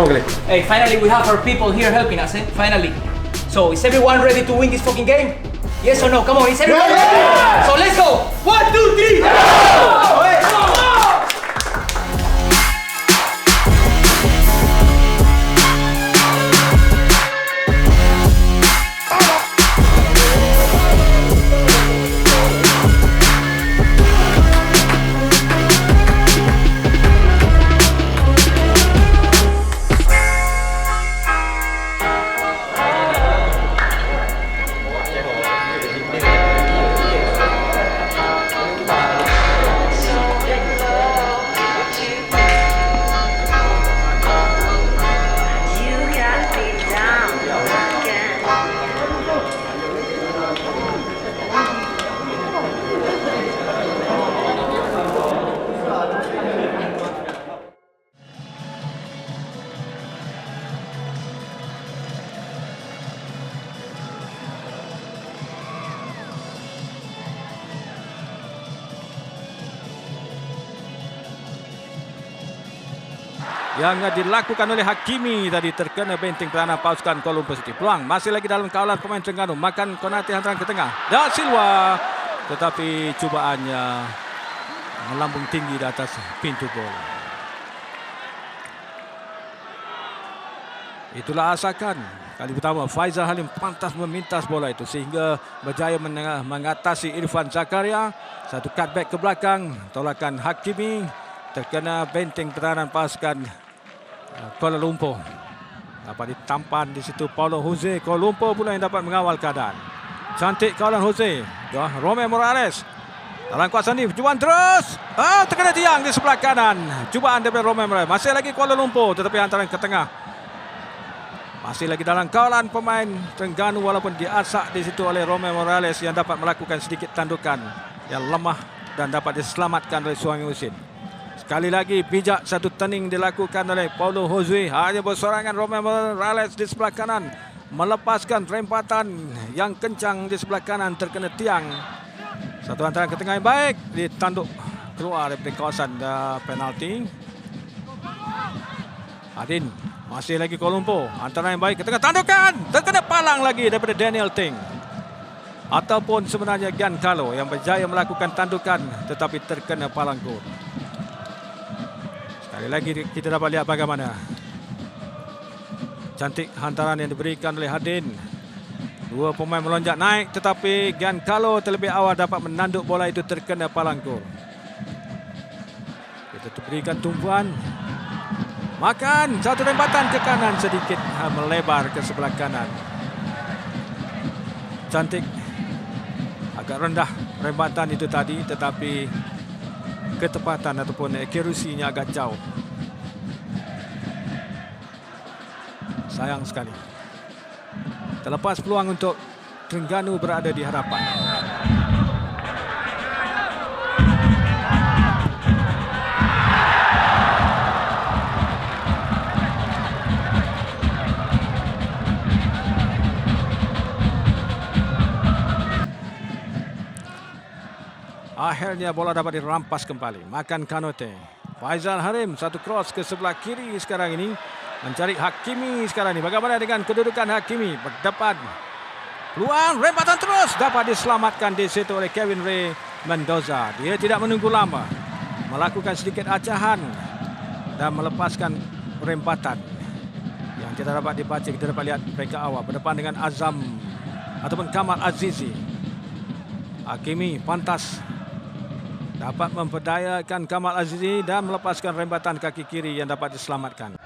Hey, finally we have our people here helping us, eh? Finally. So, is everyone ready to win this fucking game? Yes or no? Come on, is everyone ready? So let's go! 1, 2, 3! Go! Yang dilakukan oleh Hakimi tadi terkena benteng pertahanan pasukan Kuala Lumpur City. Peluang masih lagi dalam kawalan pemain Terengganu. Makan Konate hantaran ke tengah. Da Silva. Tetapi cubaannya melambung tinggi di atas pintu gol. Itulah asakan. Kali pertama Faizal Halim pantas memintas bola itu sehingga berjaya mengatasi Irfan Zakaria. Satu cutback ke belakang. Tolakan Hakimi. Terkena benteng pertahanan pasukan Kuala Lumpur. Dapat ditampan di situ Paulo Jose. Kuala Lumpur pula yang dapat mengawal keadaan. Cantik kawalan Jose. Romel Morales. Dalam kuasa ni percubaan terus. Terkena tiang di sebelah kanan. Cubaan daripada Romel Morales. Masih lagi Kuala Lumpur tetapi hantaran ke tengah. Masih lagi dalam kawalan pemain Terengganu walaupun diasak di situ oleh Romel Morales yang dapat melakukan sedikit tandukan yang lemah dan dapat diselamatkan oleh Suami Husin. Sekali lagi bijak satu turning dilakukan oleh Paulo Jose. Hanya bersorangan Romel Morales di sebelah kanan. Melepaskan rempatan yang kencang di sebelah kanan terkena tiang. Satu hantaran ke tengah yang baik. Ditanduk keluar dari kawasan penalti. Adin masih lagi Kuala Lumpur. Hantaran yang baik ke tengah tandukan. Terkena palang lagi daripada Daniel Ting. Ataupun sebenarnya Giancarlo yang berjaya melakukan tandukan tetapi terkena palang gol. Sekali lagi kita dapat lihat bagaimana cantik hantaran yang diberikan oleh Hadin. Dua pemain melonjak naik tetapi Giancarlo terlebih awal dapat menanduk bola itu terkena palang gol. Kita berikan tumpuan. Makan satu rempatan ke kanan sedikit melebar ke sebelah kanan. Cantik. Agak rendah rempatan itu tadi tetapi ketepatan ataupun accuracy-nya agak jauh. Sayang sekali. Terlepas peluang untuk Terengganu berada di hadapan. Akhirnya bola dapat dirampas kembali. Makan Konate. Faizal Halim satu cross ke sebelah kiri sekarang ini. Mencari Hakimi sekarang ini. Bagaimana dengan kedudukan Hakimi? Berdepan. Peluang rempatan terus. Dapat diselamatkan di situ oleh Kevin Ray Mendoza. Dia tidak menunggu lama. Melakukan sedikit acahan. Dan melepaskan rempatan. Yang kita dapat dibaca. Kita dapat lihat mereka awal. Berdepan dengan Azam. Ataupun Kamal Azizi. Hakimi pantas. Dapat memperdayakan Kamal Azizi dan melepaskan rempatan kaki kiri yang dapat diselamatkan.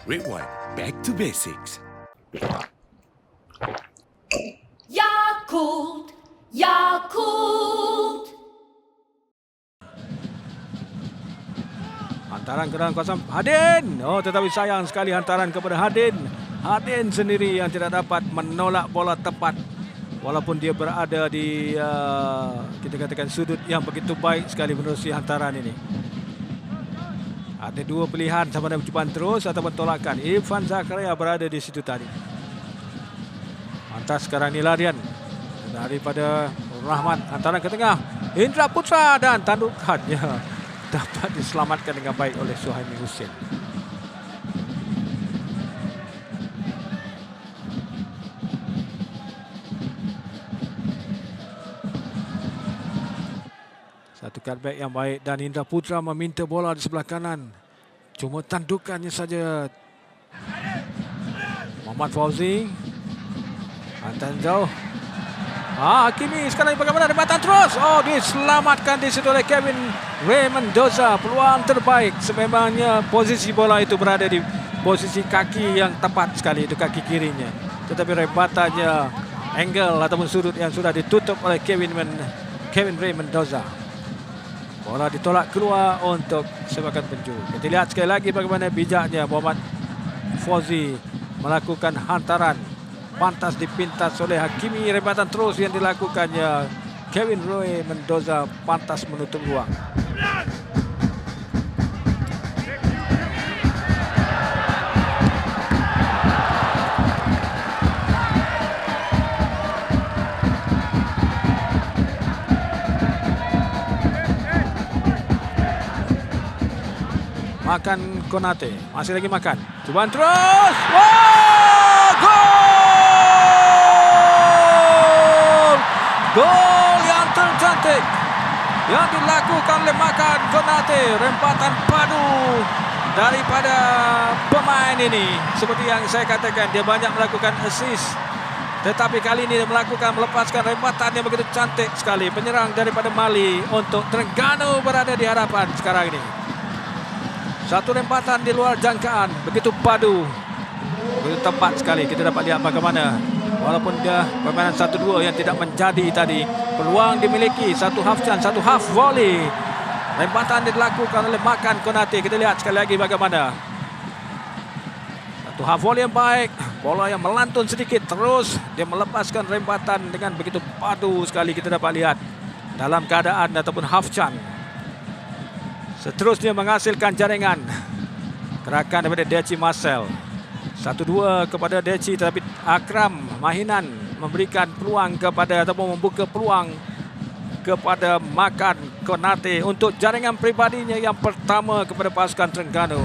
Rewind back to basics. Yakult, Yakult. Hantaran ke dalam kawasan Hadin. Tetapi sayang sekali hantaran kepada Hadin. Hadin sendiri yang tidak dapat menolak bola tepat. Walaupun dia berada di kita katakan sudut yang begitu baik sekali menerusi hantaran ini. Ada dua pilihan, sama ada percubaan terus ataupun tolakan. Irfan Zakaria berada di situ tadi. Lantas sekarang ni larian daripada Rahmat, hantaran ke tengah. Indra Putra dan tandukannya dapat diselamatkan dengan baik oleh Suhaimi Husin. Satu cutback yang baik dan Indra Putra meminta bola di sebelah kanan. Cuma tandukannya saja. Muhammad Fauzi. Hantaran jauh. Hakimi sekarang bagaimana rebatan terus. Oh, diselamatkan di situ oleh Kevin Ray Mendoza. Peluang terbaik. Sememangnya posisi bola itu berada di posisi kaki yang tepat sekali. Itu kaki kirinya. Tetapi rebatannya angle ataupun sudut yang sudah ditutup oleh Kevin Ray Mendoza. Bola ditolak keluar untuk sebagian penjuru. Kita lihat sekali lagi bagaimana bijaknya Muhammad Fauzi melakukan hantaran. Pantas dipintas oleh Hakimi. Rebatan terus yang dilakukannya Kevin Ray Mendoza pantas menutup ruang. Makan Konate, masih lagi makan. Cubaan terus. Wow! Gol! Gol yang tercantik yang dilakukan oleh Makan Konate. Rempatan padu daripada pemain ini. Seperti yang saya katakan, dia banyak melakukan assist. Tetapi kali ini dia melepaskan rempatan yang begitu cantik sekali. Penyerang daripada Mali untuk Terengganu berada di hadapan sekarang ini. Satu rempatan di luar jangkaan, begitu padu, begitu tepat sekali. Kita dapat lihat bagaimana walaupun dia permainan 1-2 yang tidak menjadi tadi, peluang dimiliki, satu half chance, satu half volley. Rempatan dilakukan oleh Makan Konate. Kita lihat sekali lagi bagaimana. Satu half volley yang baik, bola yang melantun sedikit, terus dia melepaskan rempatan dengan begitu padu sekali. Kita dapat lihat dalam keadaan ataupun half chance. Seterusnya menghasilkan jaringan. Gerakan daripada Deci Marcel. 1-2 kepada Deci, tetapi Akram Mahinan memberikan peluang kepada ataupun membuka peluang kepada Makan Konate untuk jaringan peribadinya yang pertama kepada pasukan Terengganu.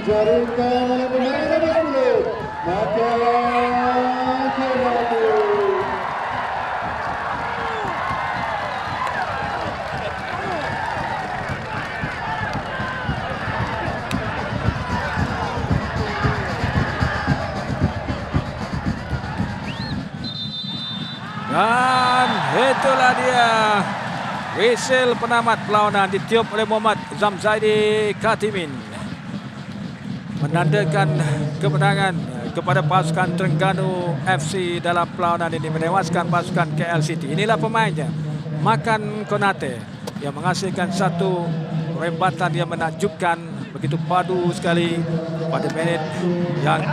Dijaringkan oleh pemain nomor 10, Makan Konate. Dan itulah dia whistle penamat perlawanan ditiup oleh Muhammad Zamzaidi Katimin, menandakan kemenangan kepada pasukan Terengganu FC dalam perlawanan ini, menewaskan pasukan KL City. Inilah pemainnya, Makan Konate, yang menghasilkan satu rempatan yang menakjubkan, begitu padu sekali pada minit yang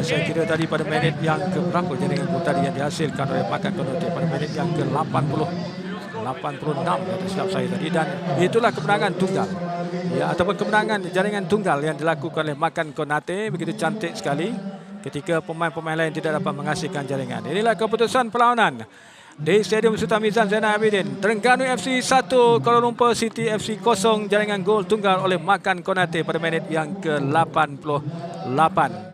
saya kira tadi pada minit yang ke berapa jaringan gol tadi yang dihasilkan oleh Makan Konate pada minit yang ke 86 silap saya tadi, dan itulah kemenangan tunggal ya, ataupun kemenangan jaringan tunggal yang dilakukan oleh Makan Konate. Begitu cantik sekali ketika pemain-pemain lain tidak dapat menghasilkan jaringan. Inilah keputusan perlawanan di Stadium Sultan Mizan Zainal Abidin. Terengganu FC 1, Kuala Lumpur City FC 0. Jaringan gol tunggal oleh Makan Konate pada minit yang ke 88.